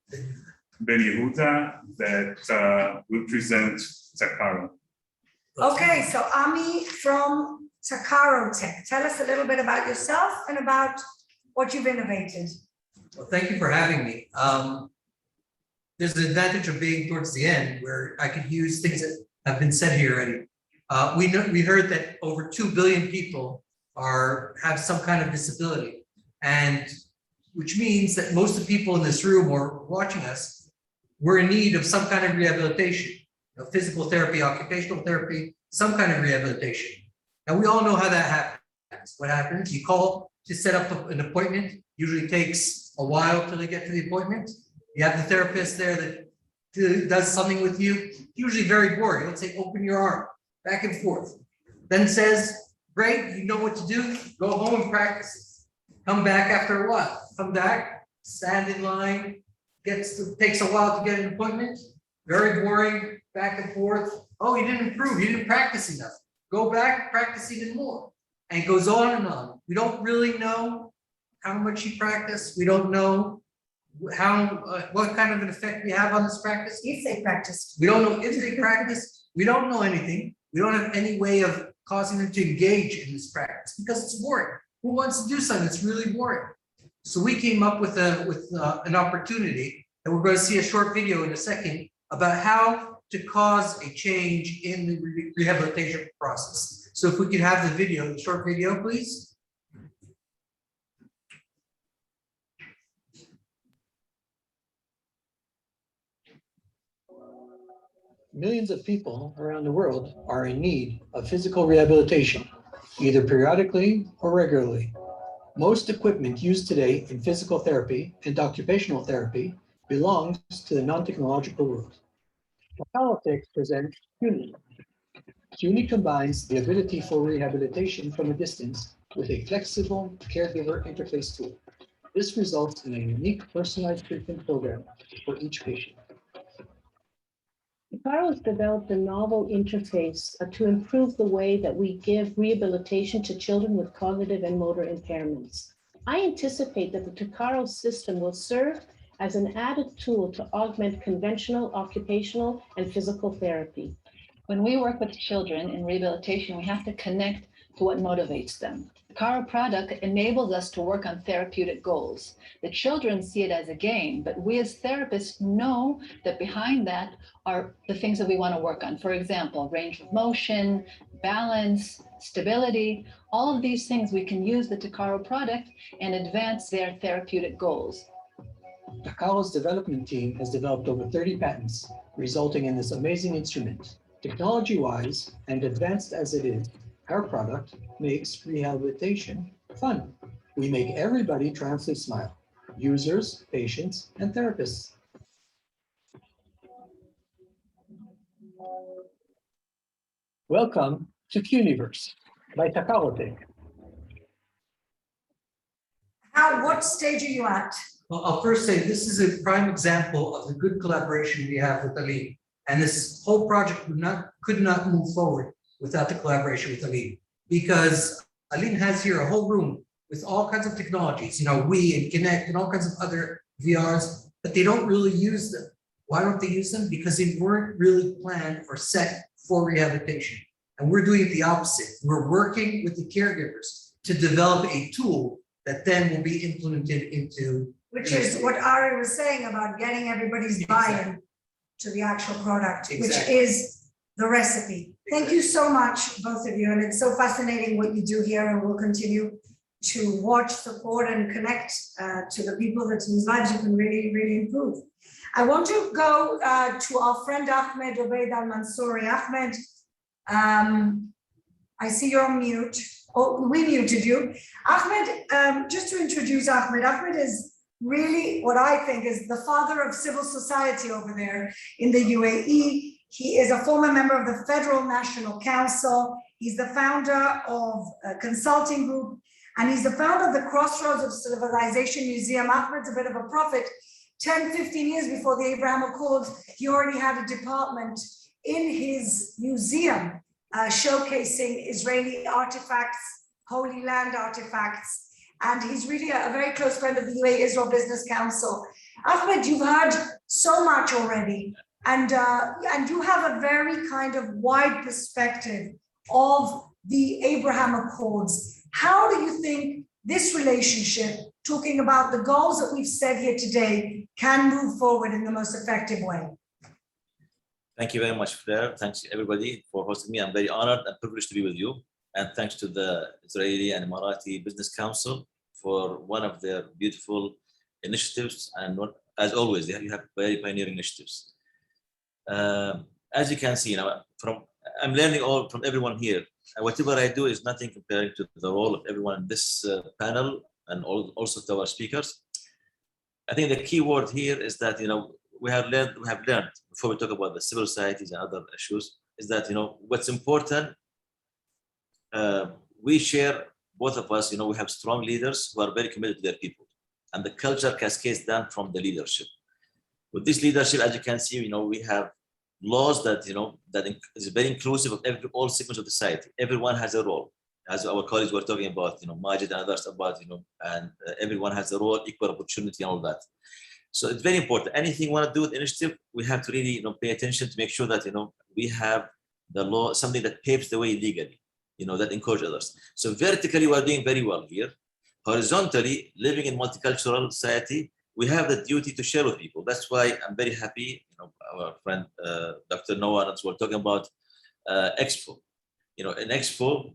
Ben Yehuda, that will present Takaro. Okay, so Ami from Takarotech, tell us a little bit about yourself and about what you've innovated. Well, thank you for having me. There's an advantage of being towards the end where I could use things that have been said here already. We heard that over 2 billion people have some kind of disability, and which means that most of the people in this room or watching us were in need of some kind of rehabilitation, physical therapy, occupational therapy, some kind of rehabilitation. And we all know how that happens. What happens? You call to set up an appointment. Usually takes a while till they get to the appointment. You have the therapist there that does something with you, usually very boring. Let's say, open your arm, back and forth. Then says, great, you know what to do, go home and practice. Come back after a while, come back, stand in line, takes a while to get an appointment, very boring, back and forth. Oh, you didn't improve, you didn't practice enough. Go back, practice even more. And it goes on and on. We don't really know how much he practiced. We don't know how, what kind of an effect we have on this practice. If they practiced. We don't know if they practice. We don't know anything. We don't have any way of causing them to engage in this practice because it's boring. Who wants to do something that's really boring? So we came up with an opportunity, and we're going to see a short video in a second about how to cause a change in the rehabilitation process. So if we could have the video, the short video, please. Millions of people around the world are in need of physical rehabilitation, either periodically or regularly. Most equipment used today in physical therapy and occupational therapy belongs to the non-technological world. Politics presents CUNY. CUNY combines the ability for rehabilitation from a distance with a flexible caregiver interface tool. This results in a unique personalized treatment program for each patient. Takaro has developed a novel interface to improve the way that we give rehabilitation to children with cognitive and motor impairments. I anticipate that the Takaro system will serve as an added tool to augment conventional, occupational, and physical therapy. When we work with children in rehabilitation, we have to connect to what motivates them. The Takaro product enables us to work on therapeutic goals. The children see it as a game, but we as therapists know that behind that are the things that we want to work on. For example, range of motion, balance, stability, all of these things we can use the Takaro product and advance their therapeutic goals. Takaro's development team has developed over 30 patents, resulting in this amazing instrument. Technology-wise and advanced as it is, our product makes rehabilitation fun. We make everybody triumphantly smile, users, patients, and therapists. Welcome to Qniverse by Takaro Tech. What stage are you at? Well, I'll first say this is a prime example of the good collaboration we have with Ali. And this whole project could not move forward without the collaboration with Ali. Because Aline has here a whole room with all kinds of technologies, Wii and Kinect and all kinds of other VRs, but they don't really use them. Why don't they use them? Because they weren't really planned or set for rehabilitation. And we're doing the opposite. We're working with the caregivers to develop a tool that then will be implemented into. Which is what Ari was saying about getting everybody's buy-in to the actual product, which is the recipe. Thank you so much, both of you. And it's so fascinating what you do here, and we'll continue to watch, support, and connect to the people whose lives you can really, really improve. I want to go to our friend Ahmed Obeid Al-Mansouri. Ahmed, I see you're on mute. Oh, we muted you. Ahmed, just to introduce Ahmed, Ahmed is really what I think is the father of civil society over there in the UAE. He is a former member of the Federal National Council. He's the founder of a consulting group, and he's the founder of the Crossroads of Civilization Museum. Ahmed's a bit of a prophet. 10, 15 years before the Abraham Accords, he already had a department in his museum showcasing Israeli artifacts, Holy Land artifacts. And he's really a very close friend of the UAE Israel Business Council. Ahmed, you've heard so much already, and you have a very kind of wide perspective of the Abraham Accords. How do you think this relationship, talking about the goals that we've said here today, can move forward in the most effective way? Thank you very much, Claire. Thanks everybody for hosting me. I'm very honored and privileged to be with you. And thanks to the Israeli and Emirati Business Council for one of their beautiful initiatives. And as always, you have very pioneering initiatives. As you can see, I'm learning all from everyone here. Whatever I do is nothing comparing to the role of everyone in this panel and also to our speakers. I think the key word here is that we have learned before we talk about the civil societies and other issues, is that what's important. We share, both of us, we have strong leaders who are very committed to their people, and the culture cascades down from the leadership. With this leadership, as you can see, we have laws that that is very inclusive of all segments of society. Everyone has a role, as our colleagues were talking about, Majid and others about, and everyone has a role, equal opportunity, and all that. So it's very important. Anything you want to do with initiative, we have to really, pay attention to make sure that, we have the law, something that paves the way legally, that encourages others. So vertically, we're doing very well here. Horizontally, living in multicultural society, we have the duty to share with people. That's why I'm very happy, our friend Dr. Noah and us were talking about Expo. An Expo,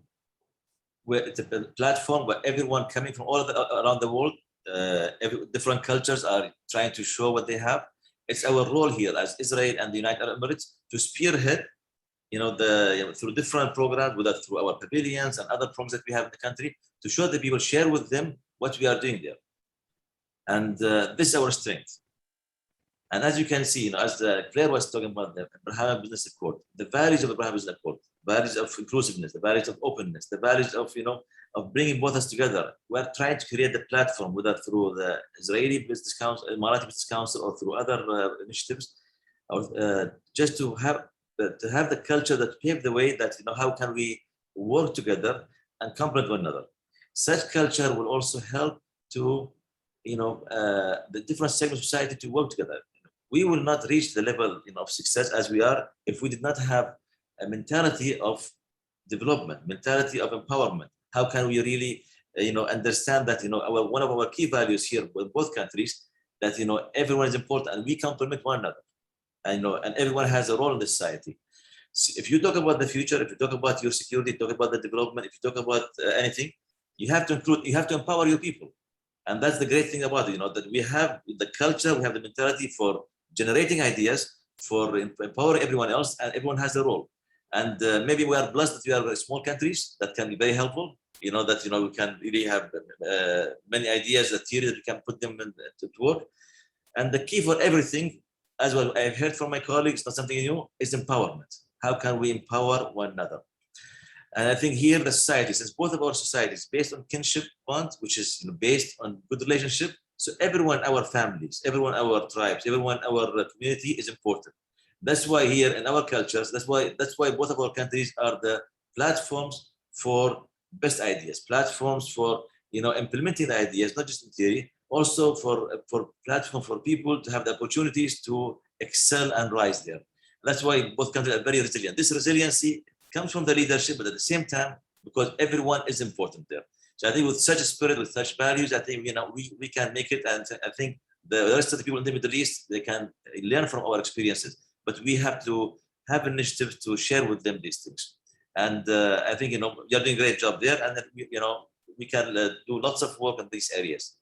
where it's a platform where everyone coming from all around the world, different cultures are trying to show what they have. It's our role here as Israel and the United Arab Emirates to spearhead, through different programs, whether through our pavilions and other programs that we have in the country, to show the people, share with them what we are doing there. And this is our strength. And as you can see, as Claire was talking about the Abraham Business Accord, the values of the Abraham Business Accord, values of inclusiveness, the values of openness, the values of, of bringing both us together. We're trying to create the platform, whether through the Israeli Business Council, Emirati Business Council, or through other initiatives, or just to have the culture that pave the way that, how can we work together and complement one another. Such culture will also help to, the different segments of society to work together. We will not reach the level, of success as we are if we did not have a mentality of development, mentality of empowerment. How can we really, understand that, one of our key values here with both countries, that, everyone is important and we complement one another. And everyone has a role in the society. So if you talk about the future, if you talk about your security, talk about the development, if you talk about anything, you have to include, you have to empower your people. And that's the great thing about it, that we have the culture, we have the mentality for generating ideas, for empowering everyone else, and everyone has a role. And maybe we are blessed that we are very small countries that can be very helpful, that, we can really have many ideas, that theory that we can put them to work. And the key for everything, as well, I've heard from my colleagues, not something new, is empowerment. How can we empower one another? And I think here the society, since both of our societies based on kinship bond, which is based on good relationship, so everyone, our families, everyone, our tribes, everyone, our community is important. That's why here in our cultures, that's why both of our countries are the platforms for best ideas, platforms for implementing the ideas, not just in theory, also for platform for people to have the opportunities to excel and rise there. That's why both countries are very resilient. This resiliency comes from the leadership, but at the same time, because everyone is important there. So I think with such a spirit, with such values, I think we can make it, and I think the rest of the people in the Middle East, they can learn from our experiences. But we have to have initiatives to share with them these things. And I think you're doing a great job there, and we can do lots of work in these areas.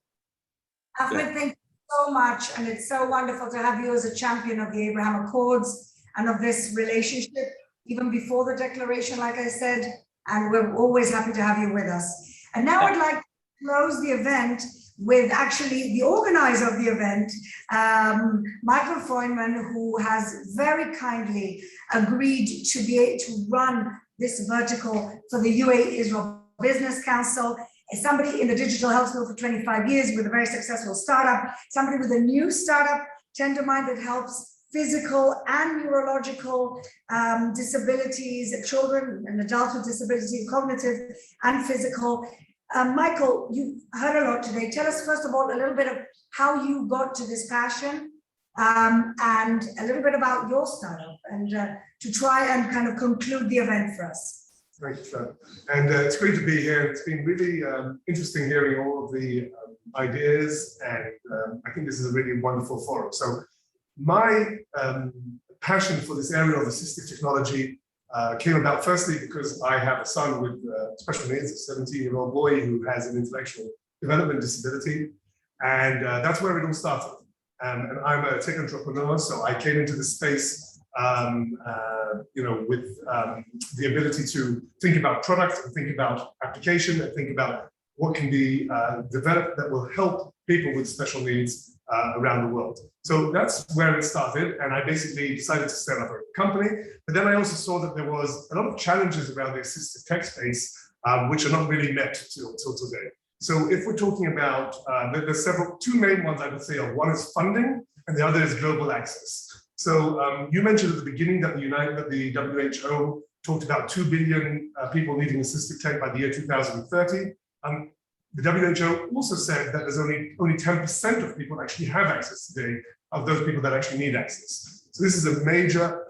Ahmed, thank you so much, and it's so wonderful to have you as a champion of the Abraham Accords and of this relationship, even before the declaration, like I said, and we're always happy to have you with us. And now I'd like to close the event with actually the organizer of the event, Michael Freundman, who has very kindly agreed to be able to run this vertical for the UAE Israel Business Council. As somebody in the digital health field for 25 years with a very successful startup, somebody with a new startup, Tendermind, that helps physical and neurological disabilities, children and adults with disabilities, cognitive and physical. Michael, you heard a lot today. Tell us, first of all, a little bit of how you got to this passion and a little bit about your startup, and to try and kind of conclude the event for us. Thank you, Fran. And it's great to be here. It's been really interesting hearing all of the ideas, and I think this is a really wonderful forum. So my passion for this area of assistive technology came about firstly because I have a son with special needs, a 17-year-old boy who has an intellectual development disability. And that's where it all started. And I'm a tech entrepreneur, so I came into this space with the ability to think about product and think about application and think about what can be developed that will help people with special needs around the world. So that's where it started, and I basically decided to set up a company. But then I also saw that there was a lot of challenges around the assistive tech space, which are not really met till today. So if we're talking about, there's two main ones I would say are, one is funding, and the other is global access. So you mentioned at the beginning that the WHO talked about 2 billion people needing assistive tech by the year 2030. The WHO also said that there's only 10% of people actually have access today, of those people that actually need access. So this is a major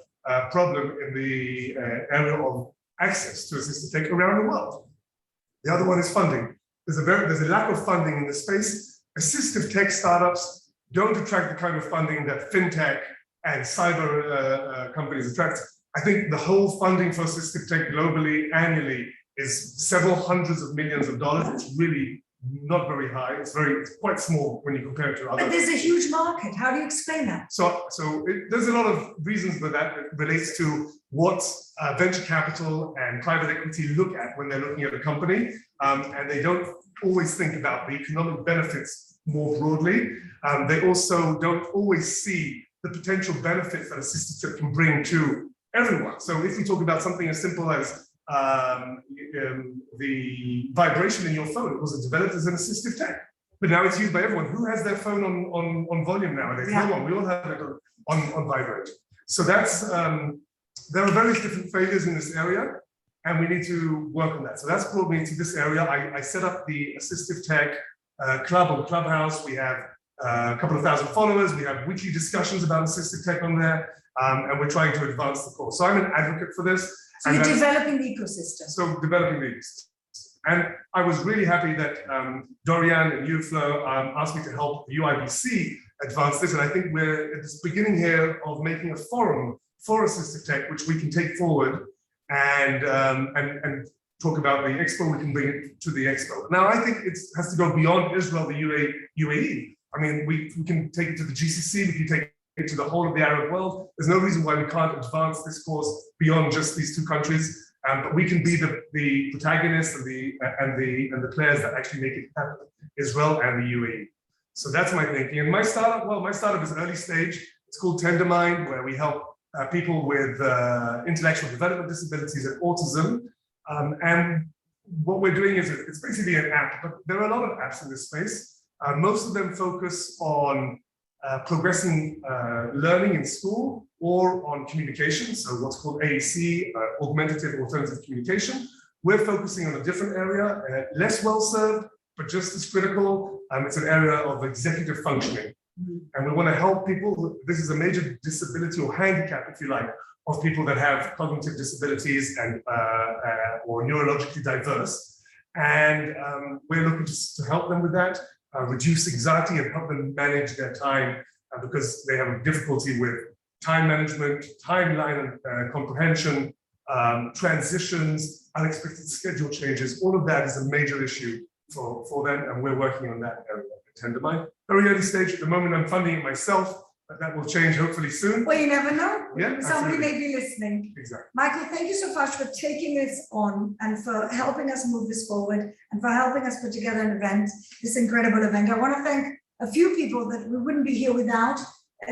problem in the area of access to assistive tech around the world. The other one is funding. There's a lack of funding in the space. Assistive tech startups don't attract the kind of funding that fintech and cyber companies attract. I think the whole funding for assistive tech globally annually is several hundreds of millions of dollars. It's really not very high. It's quite small when you compare it to other. But there's a huge market. How do you explain that? There's a lot of reasons for that. It relates to what venture capital and private equity look at when they're looking at a company, and they don't always think about the economic benefits more broadly. They also don't always see the potential benefits that assistive tech can bring to everyone. So if we talk about something as simple as the vibration in your phone, it was developed as an assistive tech, but now it's used by everyone. Who has their phone on volume nowadays? Yeah. No one. We all have it on vibrate. So that's there are various different failures in this area, and we need to work on that. So that's brought me into this area. I set up the assistive tech club on Clubhouse. We have a couple of thousand followers. We have weekly discussions about assistive tech on there, and we're trying to advance the cause. So I'm an advocate for this. So you're developing the ecosystem. So developing the ecosystem. And I was really happy that Dorian and you, Flo, asked me to help the UIBC advance this. And I think we're at the beginning here of making a forum for assistive tech, which we can take forward and talk about the expo. We can bring it to the expo. Now, I think it has to go beyond Israel, the UAE. I mean, we can take it to the GCC. We can take it to the whole of the Arab world. There's no reason why we can't advance this cause beyond just these two countries. But we can be the protagonists and the players that actually make it happen, Israel and the UAE. So that's my thinking. And my startup is early stage. It's called Tendermind, where we help people with intellectual development disabilities and autism. And what we're doing is it's basically an app, but there are a lot of apps in this space. Most of them focus on progressing learning in school or on communication, so what's called AAC, augmentative alternative communication. We're focusing on a different area, less well served, but just as critical. It's an area of executive functioning. And we want to help people. This is a major disability or handicap, if you like, of people that have cognitive disabilities and or neurologically diverse. And we're looking to help them with that. Reduce anxiety and help them manage their time because they have a difficulty with time management, timeline comprehension, transitions, unexpected schedule changes. All of that is a major issue for them, and we're working on that area at Tendermind. Very early stage at the moment. I'm funding it myself, but that will change hopefully soon. Well, you never know. Yeah, Somebody absolutely. may be listening. Exactly. Michael, thank you so much for taking this on and for helping us move this forward and for helping us put together an event, this incredible event. I want to thank a few people that we wouldn't be here without.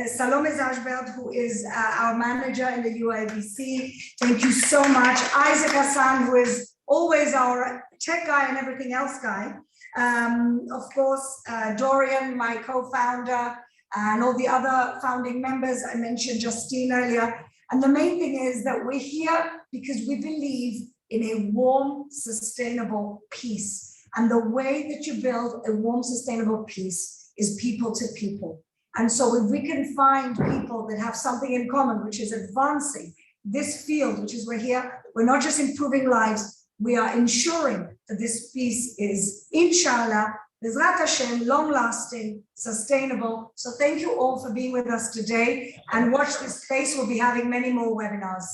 Salome Zashbert, who is our manager in the UIBC. Thank you so much. Isaac Hassan, who is always our tech guy and everything else guy. Of course, Dorian, my co-founder, and all the other founding members. I mentioned Justine earlier. And the main thing is that we're here because we believe in a warm, sustainable peace. And the way that you build a warm, sustainable peace is people to people. And so if we can find people that have something in common, which is advancing this field, which is we're here, we're not just improving lives, we are ensuring that this peace is, inshallah, Bezrat Hashem, long-lasting, sustainable. So thank you all for being with us today, and watch this space. We'll be having many more webinars.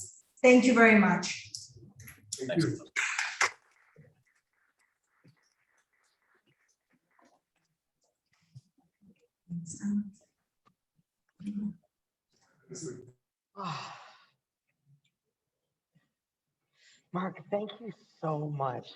Thank you very much. Thank you. Mark, thank you so much.